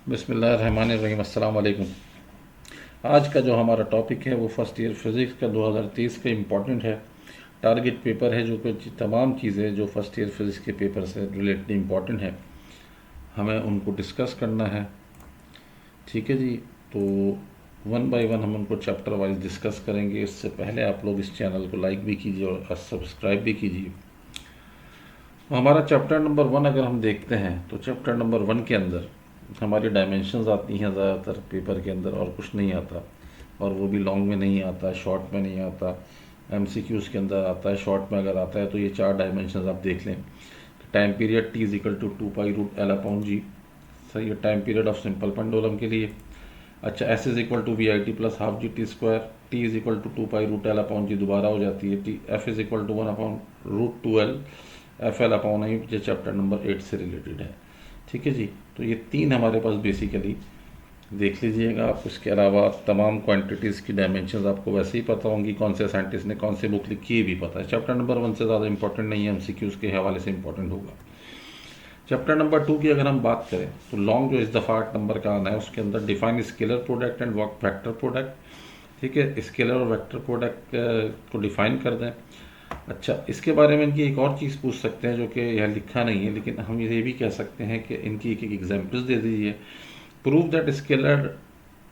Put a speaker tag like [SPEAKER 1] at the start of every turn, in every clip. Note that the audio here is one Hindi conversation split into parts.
[SPEAKER 1] बिस्मिल्लाहिर्रहमानिर्रहीम, अस्सलाम वालेकुम। आज का जो हमारा टॉपिक है वो फर्स्ट ईयर फिज़िक्स का 2023 का इम्पॉर्टेंट है। टारगेट पेपर है जो कि तमाम चीज़ें जो फर्स्ट ईयर फिज़िक्स के पेपर से रिलेटेड इम्पॉर्टेंट है, हमें उनको डिस्कस करना है। ठीक है जी, तो वन बाय वन हम उनको चैप्टर वाइज डिस्कस करेंगे। इससे पहले आप लोग इस चैनल को लाइक भी कीजिए और सब्सक्राइब भी कीजिए। हमारा चैप्टर नंबर 1 अगर हम देखते हैं तो चैप्टर नंबर 1 के अंदर हमारी डायमेंशंस आती हैं ज़्यादातर पेपर के अंदर, और कुछ नहीं आता, और वो भी लॉन्ग में नहीं आता, शॉर्ट में नहीं आता, एमसीक्यूज़ के अंदर आता है। शॉर्ट में अगर आता है तो ये 4 डायमेंशंस आप देख लें। Time period T is equal to 2π√L/g, सही है, time period of simple pendulum के लिए। अच्छा, S is equal to VIT plus half g T square, T is equal to 2π√L/g दोबारा हो जाती है, T F is equal to 1/√2L FL/I, जो चैप्टर नंबर 8 से रिलेटेड है। ठीक है जी, तो ये 3 हमारे पास बेसिकली देख लीजिएगा आप। इसके अलावा तमाम क्वांटिटीज़ की डायमेंशंस आपको वैसे ही पता होंगी, कौन से साइंटिस्ट ने कौन से बुक लिखी है भी पता है। चैप्टर नंबर 1 से ज़्यादा इंपॉर्टेंट नहीं है, MCQs के हवाले से इंपॉर्टेंट होगा। चैप्टर नंबर 2 की अगर हम बात करें तो लॉन्ग जो इस दफ़ा 8 नंबर का आना है, उसके अंदर define scalar product and vector product. ठीक है, स्केलर और वेक्टर प्रोडक्ट को डिफाइन कर दें। अच्छा, इसके बारे में इनकी एक और चीज़ पूछ सकते हैं जो कि यहाँ लिखा नहीं है, लेकिन हम ये भी कह सकते हैं कि इनकी एक एग्जाम्पल्स दे दीजिए। Prove that scalar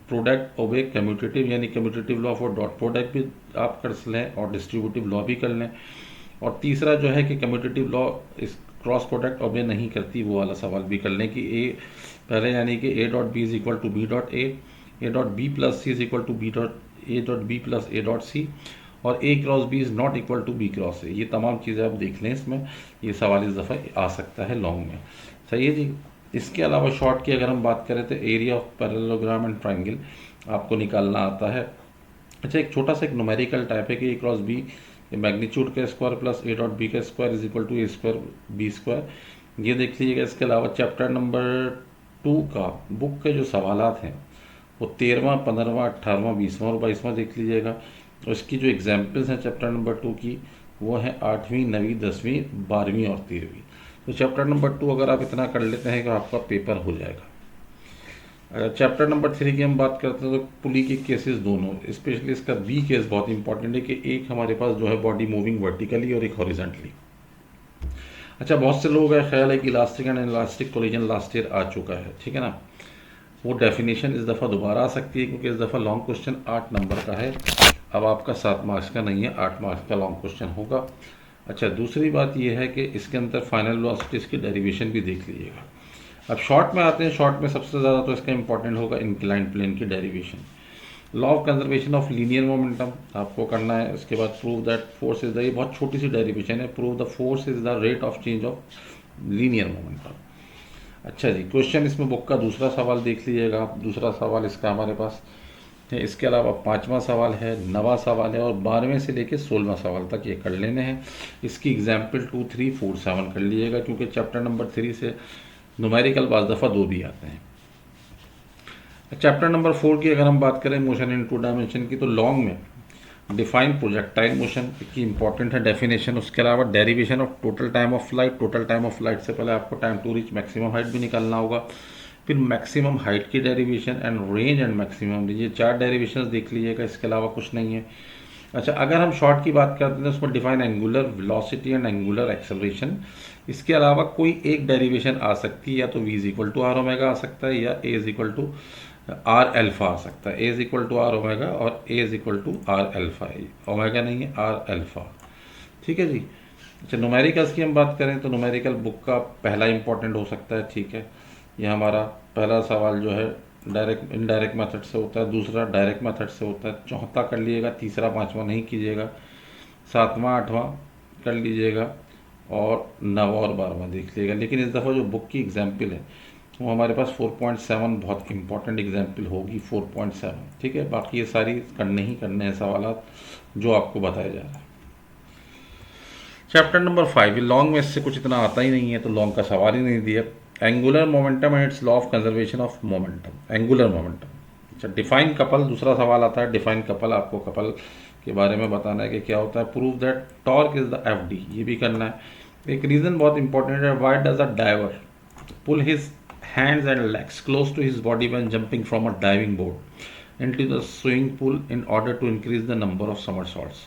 [SPEAKER 1] product obey commutative, यानी commutative law for dot product भी आप कर लें और डिस्ट्रीब्यूटिव लॉ भी कर लें। और तीसरा जो है कि कम्यूटेटिव लॉ इस क्रॉस प्रोडक्ट ओबे नहीं करती, वो वाला सवाल भी कर लें कि ए पहले, यानी कि A.B is equal to B.A, A.B plus C is equal to A.B plus A.C, और A cross B is not equal to B cross A। ये तमाम चीज़ें आप देख लें, इसमें ये सवाल इस दफ़ा आ सकता है लॉन्ग में। सही है जी। इसके अलावा शॉर्ट की अगर हम बात करें तो area of parallelogram and triangle आपको निकालना आता है। अच्छा, एक छोटा सा एक न्यूमेरिकल टाइप है कि A क्रॉस B मैग्नीट्यूड का स्क्वायर प्लस A.B का square is equal to A²B²। ये देख लीजिएगा। इसके अलावा चैप्टर नंबर 2 का बुक के जो सवालात हैं वो 13वां, 15वां, 18वां, 20वां और 22वां देख लीजिएगा। और इसकी जो एग्जाम्पल्स हैं चैप्टर नंबर 2 की वो हैं 8वीं, 9वीं, 10वीं, 12वीं और 13वीं। तो चैप्टर नंबर 2 अगर आप इतना कर लेते हैं तो आपका पेपर हो जाएगा। अगर चैप्टर नंबर 3 की हम बात करते हैं तो पुली के केसेस दोनों, स्पेशली इसका बी केस बहुत इंपॉर्टेंट है कि एक हमारे पास जो है बॉडी मूविंग वर्टिकली और एक हॉरिजेंटली। अच्छा, बहुत से लोगों का ख्याल है कि elastic and elastic collision last year आ चुका है, ठीक है ना। वो डेफिनेशन इस दफ़ा दोबारा आ सकती है क्योंकि इस दफ़ा लॉन्ग क्वेश्चन 8 नंबर का है। अब आपका 7 मार्क्स का नहीं है, 8 मार्क्स का लॉन्ग क्वेश्चन होगा। अच्छा, दूसरी बात यह है कि इसके अंदर फाइनल वेलोसिटीज़ की डेरिवेशन भी देख लीजिएगा। अब शॉर्ट में आते हैं। शॉर्ट में सबसे ज़्यादा तो इसका इंपॉर्टेंट होगा इंक्लाइंड प्लेन की derivation. Law of conservation of linear momentum आपको करना है। इसके बाद prove that force is the, ये बहुत छोटी सी डेरिवेशन है, prove the force is the rate of change of linear momentum. अच्छा जी, क्वेश्चन इसमें बुक का दूसरा सवाल देख लीजिएगा आप। दूसरा सवाल इसका हमारे पास है। इसके अलावा 5वां सवाल है, 9वां सवाल है और 12वें से लेकर 16वां सवाल तक ये कर लेने हैं। इसकी एग्जाम्पल 2, 3, 4, 7 कर लीजिएगा क्योंकि चैप्टर नंबर 3 से न्यूमेरिकल बाज़ दफ़ा 2 भी आते हैं। चैप्टर नंबर 4 की अगर हम बात करें मोशन इन 2 डायमेंशन की, तो लॉन्ग में डिफाइन प्रोजेक्टाइल मोशन की इंपॉर्टेंट है डेफिनेशन। उसके अलावा derivation of total time of flight. Total time of flight से पहले आपको time to reach maximum height भी निकालना होगा, फिर मैक्सिमम हाइट की derivation and range and maximum, ये 4 डेरिवेशन देख लीजिएगा। इसके अलावा कुछ नहीं है। अच्छा, अगर हम शॉर्ट की बात करते हैं तो उसमें define angular velocity and angular acceleration. इसके अलावा कोई एक डेरिवेशन आ सकती है, या तो V is equal to r omega आ सकता है, या A is equal to r alpha आ सकता है। A is equal to r omega और A is equal to r alpha, omega नहीं है, आर एल्फा। ठीक है जी। अच्छा, न्यूमेरिकल्स की हम बात करें तो न्यूमेरिकल बुक का पहला इंपॉर्टेंट हो सकता है। ठीक है, ये हमारा पहला सवाल जो है डायरेक्ट इनडायरेक्ट मेथड से होता है, दूसरा डायरेक्ट मेथड से होता है। चौथा कर लीजिएगा, तीसरा 5वां नहीं कीजिएगा, 7वां 8वां कर लीजिएगा और 9वां और 12वां देख लीजिएगा। लेकिन इस दफ़ा जो बुक की एग्जाम्पल है वो हमारे पास 4.7 बहुत इंपॉर्टेंट एग्जाम्पल होगी, 4.7। ठीक है, बाकी ये सारी करने ही करने हैं सवाल जो आपको बताया जा रहा है। चैप्टर नंबर 5 लॉन्ग में इससे कुछ इतना आता ही नहीं है तो लॉन्ग का सवाल ही नहीं दिया। Angular momentum and it's law of conservation of momentum, angular momentum. अच्छा, डिफाइन कपल दूसरा सवाल आता है। डिफाइन कपल, आपको कपल के बारे में बताना है कि क्या होता है। Prove that torque is the FD, ये भी करना है। एक रीज़न बहुत इंपॉर्टेंट है, why does a diver pull his hands and legs close to his body when jumping from a diving board into the swimming pool in order to increase the number of somersaults.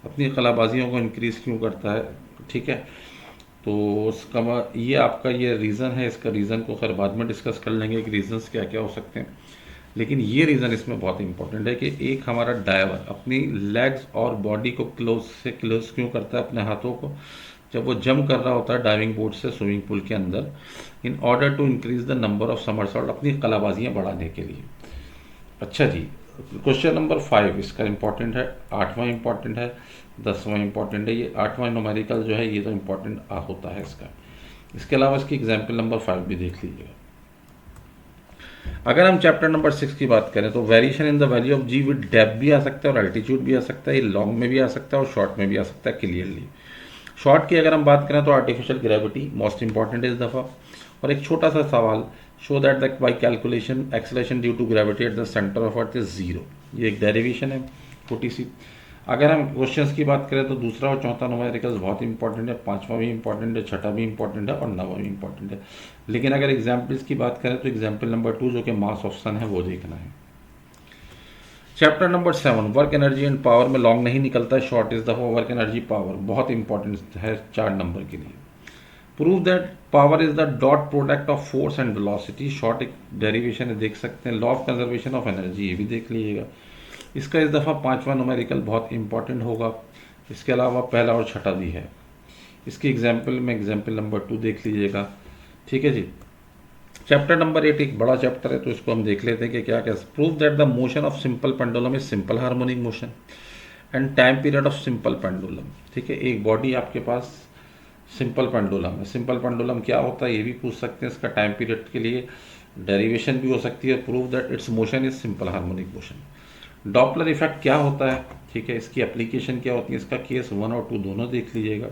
[SPEAKER 1] अपनी कलाबाजियों को इंक्रीज क्यों करता है, ठीक है। तो उसका ये आपका ये रीज़न है, इसका रीज़न को खैर बाद में डिस्कस कर लेंगे कि रीज़न्स क्या क्या हो सकते हैं, लेकिन ये रीज़न इसमें बहुत इंपॉर्टेंट है कि एक हमारा डाइवर अपनी लेग्स और बॉडी को क्लोज से क्लोज क्यों करता है, अपने हाथों को, जब वो जंप कर रहा होता है डाइविंग बोर्ड से स्विमिंग पूल के अंदर, in order to increase the number of somersault, अपनी कलाबाजियाँ बढ़ाने के लिए। अच्छा जी, क्वेश्चन नंबर 5 इसका इंपॉर्टेंट है, 8वां इंपॉर्टेंट है, 10वां इंपॉर्टेंट है। ये 8वां न्यूमेरिकल जो है ये तो इंपॉर्टेंट होता है इसका। इसके अलावा इसकी एग्जाम्पल नंबर 5 भी देख लीजिएगा। अगर हम चैप्टर नंबर 6 की बात करें तो variation in the value of g with depth भी आ सकता है और अल्टीट्यूड भी आ सकता है, ये लॉन्ग में भी आ सकता है और शॉर्ट में भी आ सकता है क्लियरली। शॉर्ट की अगर हम बात करें तो आर्टिफिशियल ग्रेविटी मोस्ट इंपॉर्टेंट इस दफ़ा, और एक छोटा सा सवाल, show that the by calculation acceleration due to gravity at the centre of earth is 0। ये एक डेरिवेशन है छोटी सी। अगर हम क्वेश्चंस की बात करें तो दूसरा और चौथा न्यूमेरिकल्स बहुत इंपॉर्टेंट है, 5वां भी इंपॉर्टेंट है, 6वां भी इंपॉर्टेंट है और 9वां भी इंपॉर्टेंट है। लेकिन अगर एग्जाम्पल्स की बात करें तो एग्जाम्पल नंबर 2 जो कि मास ऑफ सन है वो देखना है। Chapter number 7 work energy and power में लॉन्ग नहीं निकलता है, short is the work energy power, बहुत इंपॉर्टेंट है 4 नंबर के लिए। Prove that power is the dot product of force and velocity, short एक डेरिवेशन है, देख सकते हैं। Law of conservation of energy, ये भी देख लीजिएगा। इसका इस दफ़ा 5वां न्यूमेरिकल बहुत इंपॉर्टेंट होगा। इसके अलावा पहला और छठा भी है। इसकी एग्जाम्पल में एग्जाम्पल नंबर 2 देख लीजिएगा, ठीक है जी। चैप्टर नंबर 8 एक बड़ा चैप्टर है तो इसको हम देख लेते हैं कि क्या क्या। Prove that the motion of simple pendulum is simple harmonic motion and time period of simple pendulum, ठीक है। एक बॉडी आपके पास सिंपल पेंडुलम है, सिंपल पेंडुलम क्या होता है ये भी पूछ सकते हैं, इसका टाइम पीरियड के लिए डेरिवेशन भी हो सकती है। Prove that it's motion is simple harmonic motion. Doppler effect क्या होता है, ठीक है, इसकी एप्लीकेशन क्या होती है, इसका केस 1 और 2 दोनों देख लीजिएगा।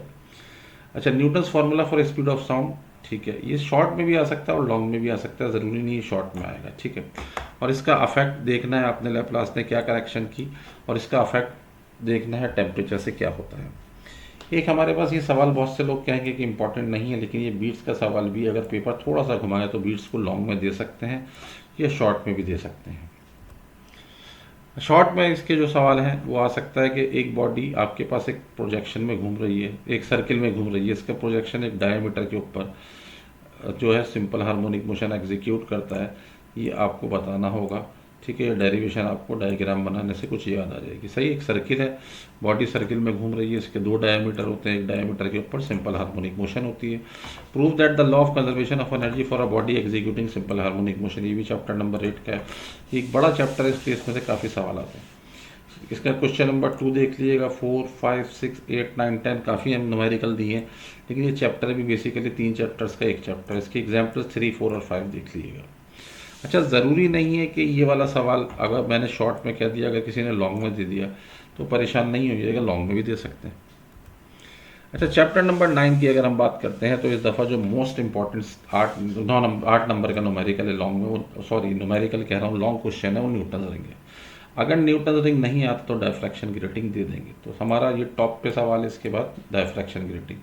[SPEAKER 1] अच्छा, Newton's formula for speed of sound, ठीक है, ये शॉर्ट में भी आ सकता है और लॉन्ग में भी आ सकता है, ज़रूरी नहीं शॉर्ट में आएगा, ठीक है। और इसका अफेक्ट देखना है आपने, लैप्लास ने क्या करेक्शन की, और इसका अफेक्ट देखना है टेम्परेचर से क्या होता है। एक हमारे पास ये सवाल बहुत से लोग कहेंगे कि इंपॉर्टेंट नहीं है, लेकिन ये बीट्स का सवाल भी अगर पेपर थोड़ा सा घुमाए तो बीट्स को लॉन्ग में दे सकते हैं या शॉर्ट में भी दे सकते हैं। शॉर्ट में इसके जो सवाल हैं वो आ सकता है कि एक बॉडी आपके पास एक प्रोजेक्शन में घूम रही है, एक सर्किल में घूम रही है, इसका प्रोजेक्शन एक डायमीटर के ऊपर जो है सिंपल हार्मोनिक मोशन एग्जीक्यूट करता है, ये आपको बताना होगा, ठीक है। डेरिवेशन आपको डायग्राम बनाने से कुछ याद आ जाएगी। सही, एक सर्किल है, बॉडी सर्किल में घूम रही है, इसके 2 डायमीटर होते हैं, एक डायमीटर के ऊपर सिंपल हार्मोनिक मोशन होती है। Prove that the law of conservation of energy for a body executing simple harmonic motion, ये भी चैप्टर नंबर 8 का है। एक बड़ा चैप्टर है, इसमें से काफ़ी सवाल आते हैं। इसका क्वेश्चन नंबर 2 देख लीजिएगा, 4, 5, 6, 8, 9, 10 काफ़ी हम न्यूमेरिकल दिए हैं, लेकिन ये चैप्टर भी बेसिकली 3 चैप्टर्स का एक चैप्टर है। इसके एग्जाम्पल्स 3, 4 और 5 देख लीजिएगा। अच्छा, ज़रूरी नहीं है कि ये वाला सवाल अगर मैंने शॉर्ट में कह दिया, अगर किसी ने लॉन्ग में दे दिया तो परेशान नहीं हो जाएगा, लॉन्ग में भी दे सकते हैं। अच्छा, चैप्टर नंबर 9 की अगर हम बात करते हैं तो इस दफ़ा जो मोस्ट इंपॉर्टेंट 8 नंबर का न्यूमेरिकल है लॉन्ग में, वो सॉरी न्यूमेरिकल कह रहा हूँ, लॉन्ग क्वेश्चन है, वो न्यूटन रिंग है। अगर न्यूटन रिंग नहीं आता तो डायफ्रैक्शन ग्रेटिंग दे देंगे, तो हमारा ये टॉप पे सवाल है। इसके बाद diffraction grating,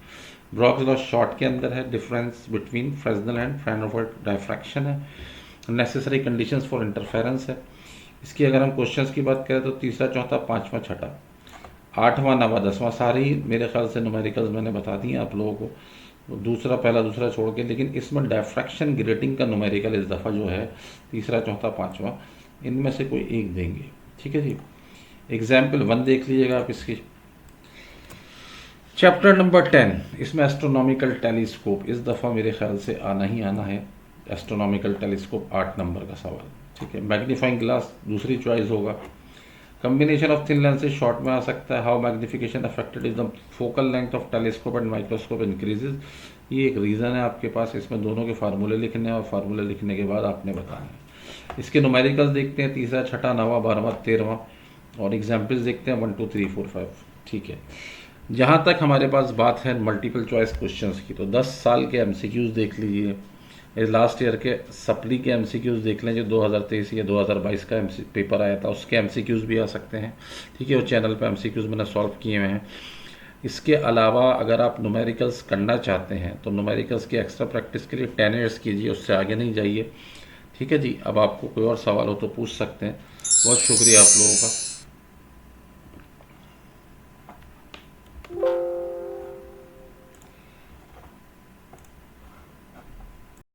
[SPEAKER 1] Bragg's law short के अंदर है, difference between Fresnel and Fraunhofer diffraction है, नेसेसरी कंडीशंस फॉर इंटरफेरेंस है। इसकी अगर हम क्वेश्चंस की बात करें तो तीसरा, चौथा, 5वां, 6वां, 8वां, 9वां, 10वां सारी मेरे ख्याल से न्यूमेरिकल्स मैंने बता दिए आप लोगों को, दूसरा पहला दूसरा छोड़ के। लेकिन इसमें डायफ्रैक्शन ग्रेटिंग का न्यूमेरिकल इस दफ़ा जो है तीसरा, चौथा, 5वां, इनमें से कोई एक देंगे, ठीक है जी। एग्जाम्पल 1 देख लीजिएगा आप इसकी। चैप्टर नंबर 10, इसमें एस्ट्रोनॉमिकल टेलीस्कोप इस दफ़ा मेरे ख्याल से आना ही आना है। एस्ट्रोनॉमिकल टेलीस्कोप 8 नंबर का सवाल, ठीक है। मैग्नीफाइंग ग्लास दूसरी चॉइस होगा। Combination of thin lenses short में आ सकता है। How magnification affected is the focal length of telescope and microscope increases, ये एक रीज़न है आपके पास। इसमें दोनों के फार्मूले लिखने हैं और फार्मूले लिखने के बाद आपने बताना है। इसके न्यूमेरिकल्स देखते हैं, तीसरा, छठा, 9वां, 12वां, 13वां, और एग्जाम्पल्स देखते हैं 1, 2, 3, 4, 5, ठीक है। जहाँ तक हमारे पास बात है मल्टीपल चॉइस क्वेश्चंस की, तो 10 साल के एमसीक्यूज देख लीजिए, इस लास्ट ईयर के सप्ली के एमसीक्यूज देख लें जो 2023 या 2022 का पेपर आया था, उसके एमसीक्यूज भी आ सकते हैं, ठीक है। वो चैनल पे एमसीक्यूज मैंने सॉल्व किए हुए हैं। इसके अलावा अगर आप न्यूमेरिकल्स करना चाहते हैं तो न्यूमेरिकल्स की एक्स्ट्रा प्रैक्टिस के लिए 10 ईयर्स कीजिए, उससे आगे नहीं जाइए। ठीक है जी। अब आपको कोई और सवाल हो तो पूछ सकते हैं। बहुत शुक्रिया आप लोगों का।